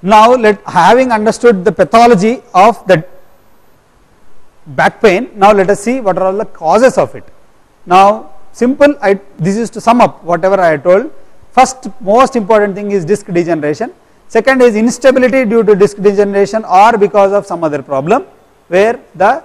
Now having understood the pathology of the back pain, now let us see what are all the causes of it. Now simple, this is to sum up whatever I told. First most important thing is disc degeneration, second is instability due to disc degeneration or because of some other problem where the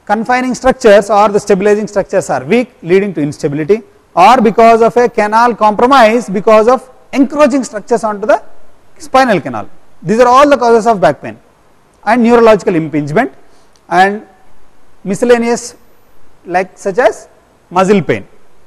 confining structures or the stabilizing structures are weak leading to instability, or because of a canal compromise because of encroaching structures onto the spinal canal. These are all the causes of back pain, and neurological impingement and miscellaneous like such as muscle pain.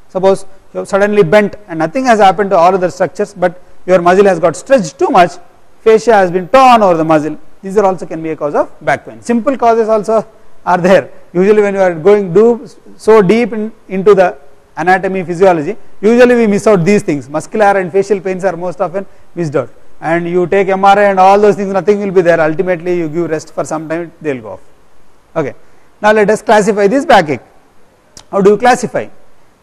Suppose you have suddenly bent and nothing has happened to all other structures, but your muscle has got stretched too much, fascia has been torn over the muscle. These are also can be a cause of back pain. Simple causes also are there. Usually when you are going so deep into the anatomy, physiology, usually we miss out these things. Muscular and facial pains are most often missed out, and you take MRI and all those things, nothing will be there. Ultimately you give rest for some time, they will go off. Okay. Now let us classify this backache. How do you classify?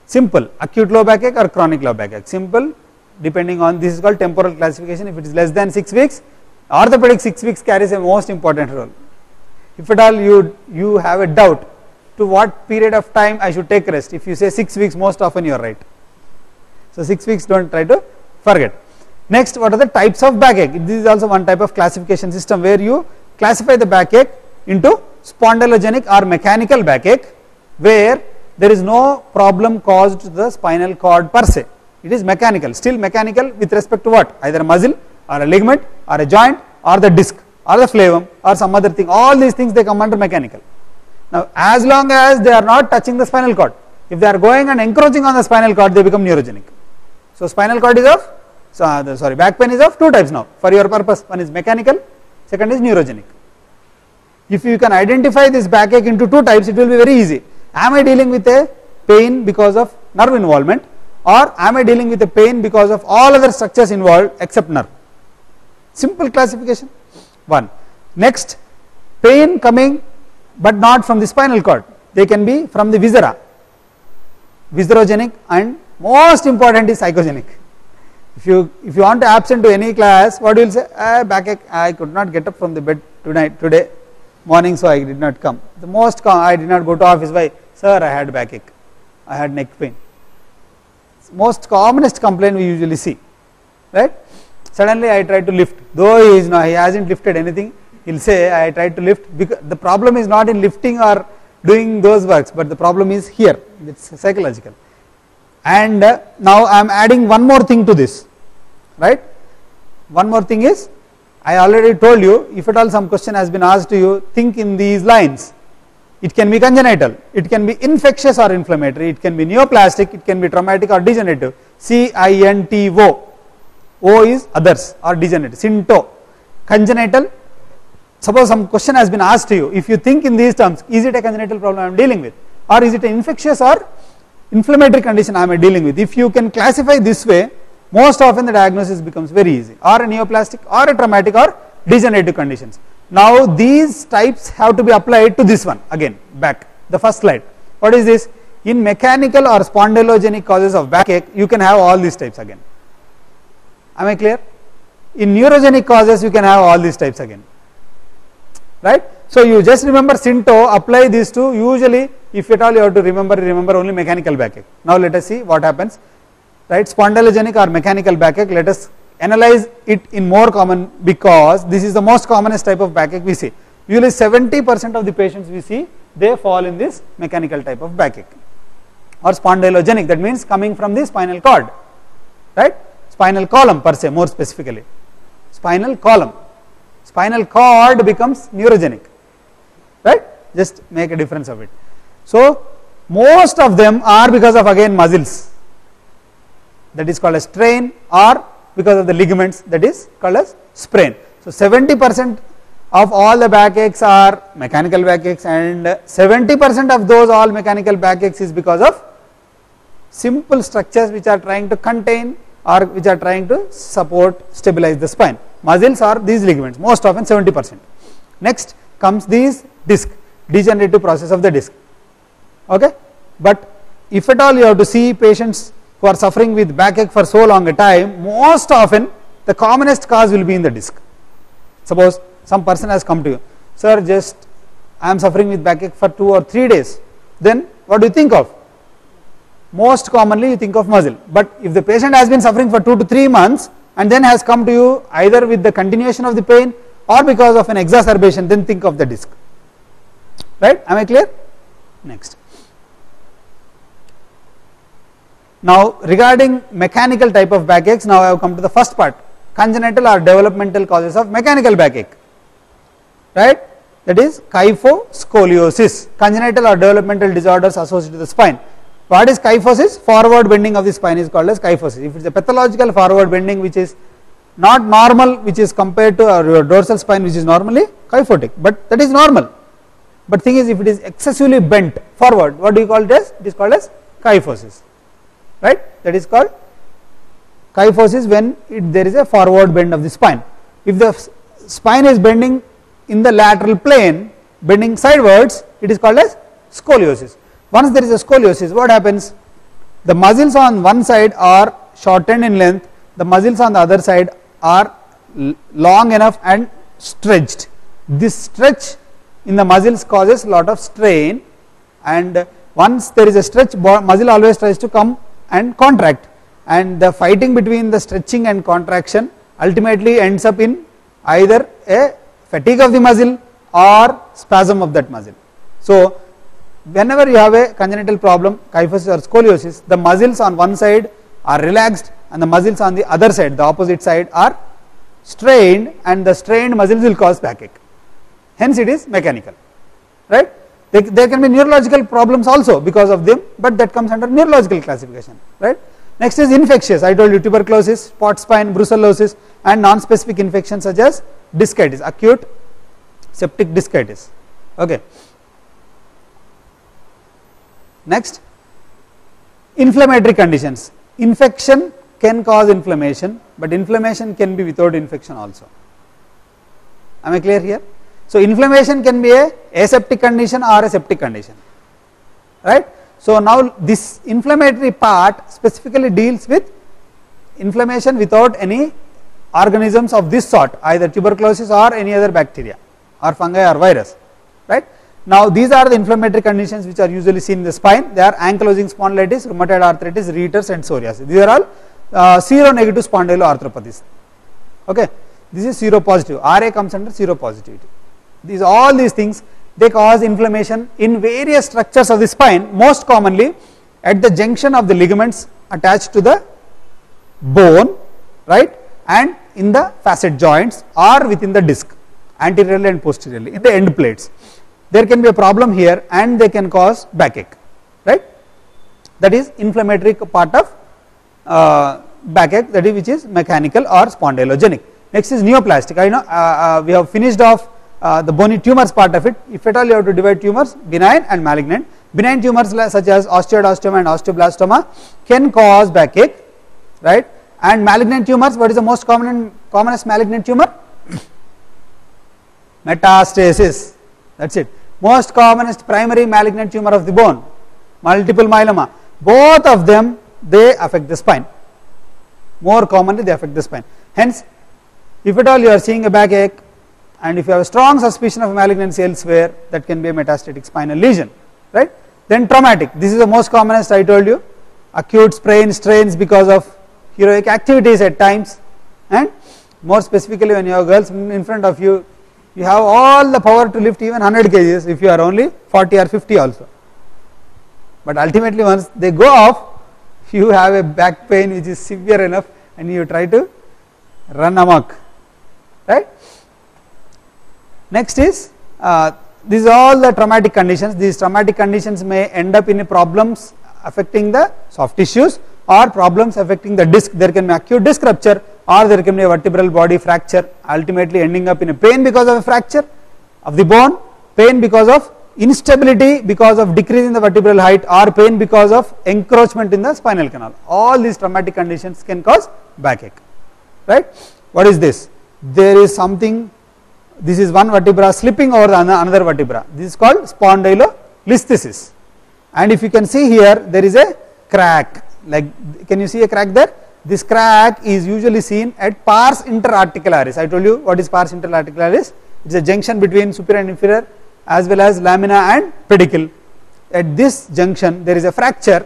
Simple, acute low backache or chronic low backache. Simple, depending on, this is called temporal classification. If it is less than 6 weeks, orthopedic 6 weeks carries a most important role. If at all you have a doubt to what period of time I should take rest, if you say 6 weeks, most often you are right. So 6 weeks, don't try to forget. Next, what are the types of backache? This is also one type of classification system where you classify the backache into spondylogenic or mechanical backache, where there is no problem caused to the spinal cord per se. It is mechanical, still mechanical with respect to what? Either a muscle or a ligament or a joint or the disc or the flavum or some other thing. All these things they come under mechanical. Now as long as they are not touching the spinal cord, if they are going and encroaching on the spinal cord, they become neurogenic. So spinal cord is of, back pain is of two types now for your purpose. One is mechanical, second is neurogenic. If you can identify this backache into two types, it will be very easy. Am I dealing with a pain because of nerve involvement, or am I dealing with a pain because of all other structures involved except nerve? Simple classification. One. Next, pain coming but not from the spinal cord. They can be from the viscera, viscerogenic, and most important is psychogenic. If you want to absent to any class, what you will say? Backache, I could not get up from the bed today morning, so I did not come. The most I did not go to office. Why? Sir, I had backache, I had neck pain. Most commonest complaint we usually see, right? Suddenly I tried to lift, though he hasn't lifted anything, he'll say I tried to lift, because the problem is not in lifting or doing those works, but the problem is here, it's psychological. And now I am adding one more thing to this, right? One more thing is, I already told you, if at all some question has been asked to you, think in these lines. It can be congenital, it can be infectious or inflammatory, it can be neoplastic, it can be traumatic or degenerative. CINTO, O is others or degenerative, CINTO. Congenital, suppose some question has been asked to you, if you think in these terms, is it a congenital problem I am dealing with, or is it an infectious or inflammatory condition I am dealing with? If you can classify this way, most often the diagnosis becomes very easy, or a neoplastic or a traumatic or degenerative conditions. Now these types have to be applied to this one again, back, the first slide. What is this? In mechanical or spondylogenic causes of backache, you can have all these types again. Am I clear? In neurogenic causes, you can have all these types again, right? So you just remember CINTO, apply these two. Usually if at all you have to remember only mechanical backache. Now let us see what happens, right? Spondylogenic or mechanical backache, let us analyze it in more common, because this is the most commonest type of backache we see. Usually 70% of the patients we see, they fall in this mechanical type of backache or spondylogenic, that means coming from the spinal cord, right? Spinal column per se, more specifically. Spinal column. Spinal cord becomes neurogenic, right? Just make a difference of it. So most of them are because of again muscles, that is called as strain, or because of the ligaments, that is called as sprain. So 70% of all the backaches are mechanical backaches, and 70% of those all mechanical backaches is because of simple structures which are trying to contain or which are trying to support, stabilize the spine. Muscles are these ligaments, most often 70%. Next comes these disc, degenerative process of the disc. Okay, but if at all you have to see patients who are suffering with backache for so long a time, most often the commonest cause will be in the disc. Suppose some person has come to you, sir, just I am suffering with backache for 2 or 3 days. Then what do you think of? Most commonly you think of muscle. But if the patient has been suffering for 2 to 3 months and then has come to you either with the continuation of the pain or because of an exacerbation, then think of the disc. Right? Am I clear? Next. Now regarding mechanical type of backaches, now I have come to the first part, congenital or developmental causes of mechanical backache. Right? That is kyphoscoliosis, congenital or developmental disorders associated with the spine. What is kyphosis? Forward bending of the spine is called as kyphosis. If it is a pathological forward bending which is not normal, which is compared to your dorsal spine which is normally kyphotic, but that is normal. But thing is, if it is excessively bent forward, what do you call it as? It is called as kyphosis. Right? That is called kyphosis when there is a forward bend of the spine. If the spine is bending in the lateral plane, bending sidewards, it is called as scoliosis. Once there is a scoliosis, what happens? The muscles on one side are shortened in length, the muscles on the other side are long enough and stretched. This stretch in the muscles causes lot of strain, and once there is a stretch, muscle always tries to come and contract, and the fighting between the stretching and contraction ultimately ends up in either a fatigue of the muscle or spasm of that muscle. So whenever you have a congenital problem, kyphosis or scoliosis, the muscles on one side are relaxed and the muscles on the other side, the opposite side, are strained, and the strained muscles will cause backache. Hence it is mechanical. Right? There can be neurological problems also because of them, but that comes under neurological classification. Right? Next is infectious. I told you tuberculosis, spot spine, brucellosis, and non-specific infections such as discitis, acute septic discitis. Okay. Next, inflammatory conditions. Infection can cause inflammation, but inflammation can be without infection also. Am I clear here? So inflammation can be a aseptic condition or a septic condition. Right? So now this inflammatory part specifically deals with inflammation without any organisms of this sort, either tuberculosis or any other bacteria or fungi or virus. Right? Now these are the inflammatory conditions which are usually seen in the spine. They are ankylosing spondylitis, rheumatoid arthritis, Reiter's, and psoriasis. These are all seronegative spondyloarthropathies. Okay, this is seropositive. RA comes under seropositivity. All these things, they cause inflammation in various structures of the spine, most commonly at the junction of the ligaments attached to the bone, right, and in the facet joints or within the disc, anteriorly and posteriorly, in the end plates. There can be a problem here and they can cause backache. Right? That is inflammatory part of backache, that is which is mechanical or spondylogenic. Next is neoplastic. I know we have finished off the bony tumors part of it. If at all you have to divide tumors, benign and malignant. Benign tumors such as osteoidostoma and osteoblastoma can cause backache, right? And malignant tumors, what is the most commonest malignant tumor? Metastasis. That's it. Most commonest primary malignant tumor of the bone, multiple myeloma. Both of them, they affect the spine. More commonly they affect the spine. Hence, if at all you are seeing a backache and if you have a strong suspicion of malignancy elsewhere, that can be a metastatic spinal lesion. Right? Then traumatic. This is the most commonest, I told you. Acute strains because of heroic activities at times, and more specifically when you have girls in front of you, you have all the power to lift even 100 kgs if you are only 40 or 50 also. But ultimately once they go off, you have a back pain which is severe enough and you try to run amok. Right? Next is, these are all the traumatic conditions. These traumatic conditions may end up in problems affecting the soft tissues or problems affecting the disc. There can be acute disc rupture or there can be a vertebral body fracture, ultimately ending up in a pain because of a fracture of the bone, pain because of instability because of decrease in the vertebral height, or pain because of encroachment in the spinal canal. All these traumatic conditions can cause backache. Right? What is this? There is something, this is one vertebra slipping over another vertebra. This is called spondylolisthesis. And if you can see here, there is a crack. Like, can you see a crack there? this crack is usually seen at pars interarticularis. I told you what is pars interarticularis. It is a junction between superior and inferior as well as lamina and pedicle. At this junction there is a fracture.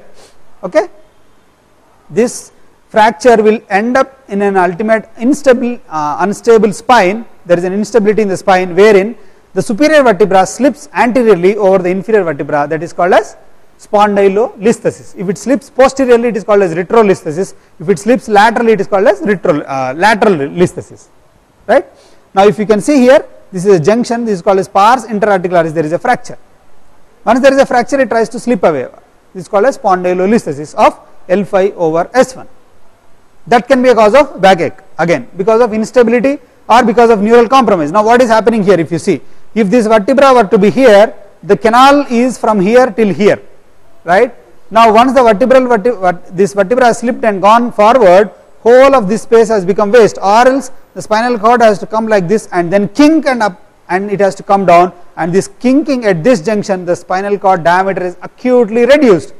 Okay, this fracture will end up in an ultimate unstable spine. There is an instability in the spine wherein the superior vertebra slips anteriorly over the inferior vertebra, that is called as spondylolisthesis. If it slips posteriorly, it is called as retrolisthesis. If it slips laterally, it is called as lateral listhesis. Right? Now, if you can see here, this is a junction. This is called as pars interarticularis. There is a fracture. Once there is a fracture, it tries to slip away. This is called as spondylolisthesis of L5 over S1. That can be a cause of backache, again because of instability or because of neural compromise. Now, what is happening here? If you see, if this vertebra were to be here, the canal is from here till here. Right? Now, once the this vertebra has slipped and gone forward, whole of this space has become waste, or else the spinal cord has to come like this and then kink and up, and it has to come down, and this kinking at this junction, the spinal cord diameter is acutely reduced.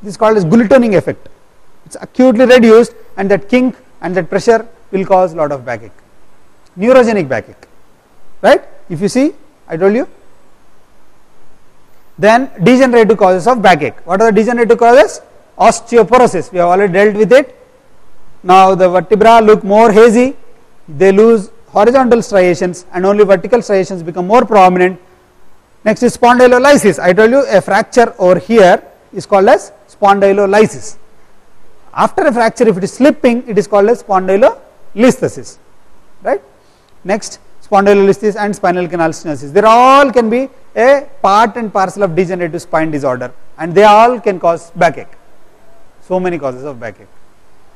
This is called as Guillotining effect. It is acutely reduced, and that kink and that pressure will cause a lot of backache, neurogenic backache. Right? If you see, I told you. Then degenerative causes of backache. What are the degenerative causes? Osteoporosis. We have already dealt with it. Now the vertebra look more hazy. They lose horizontal striations and only vertical striations become more prominent. Next is spondylolysis. I told you a fracture over here is called as spondylolysis. After a fracture, if it is slipping, it is called as spondylolisthesis. Right? Next, spondylolisthesis and spinal canal stenosis. They all can be a part and parcel of degenerative spine disorder, and they all can cause backache. So many causes of backache.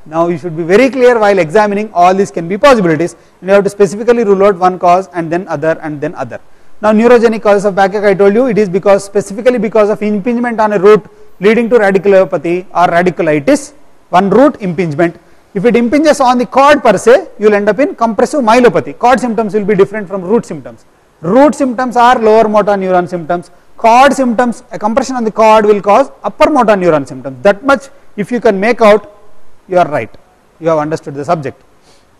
Now you should be very clear while examining all these can be possibilities, and you have to specifically rule out one cause and then other and then other. Now neurogenic causes of backache, I told you it is specifically because of impingement on a root leading to radiculopathy or radiculitis. One root impingement. If it impinges on the cord per se, you will end up in compressive myelopathy. Cord symptoms will be different from root symptoms. Root symptoms are lower motor neuron symptoms. Cord symptoms, a compression on the cord will cause upper motor neuron symptoms. That much if you can make out, you are right. You have understood the subject.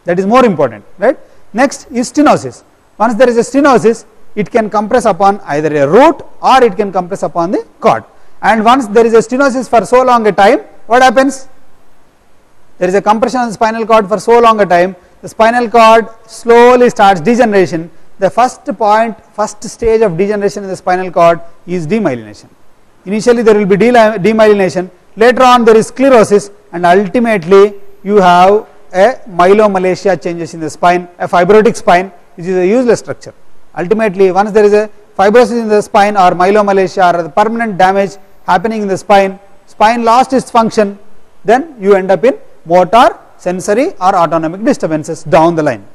That is more important. Right? Next is stenosis. Once there is a stenosis, it can compress upon either a root or it can compress upon the cord. And once there is a stenosis for so long a time, what happens? There is a compression on the spinal cord for so long a time, the spinal cord slowly starts degeneration. The first stage of degeneration in the spinal cord is demyelination. Initially there will be demyelination, later on there is sclerosis, and ultimately you have a myelomalacia changes in the spine, a fibrotic spine which is a useless structure. Ultimately, once there is a fibrosis in the spine or myelomalacia or the permanent damage happening in the spine lost its function, then you end up in motor, sensory or autonomic disturbances down the line.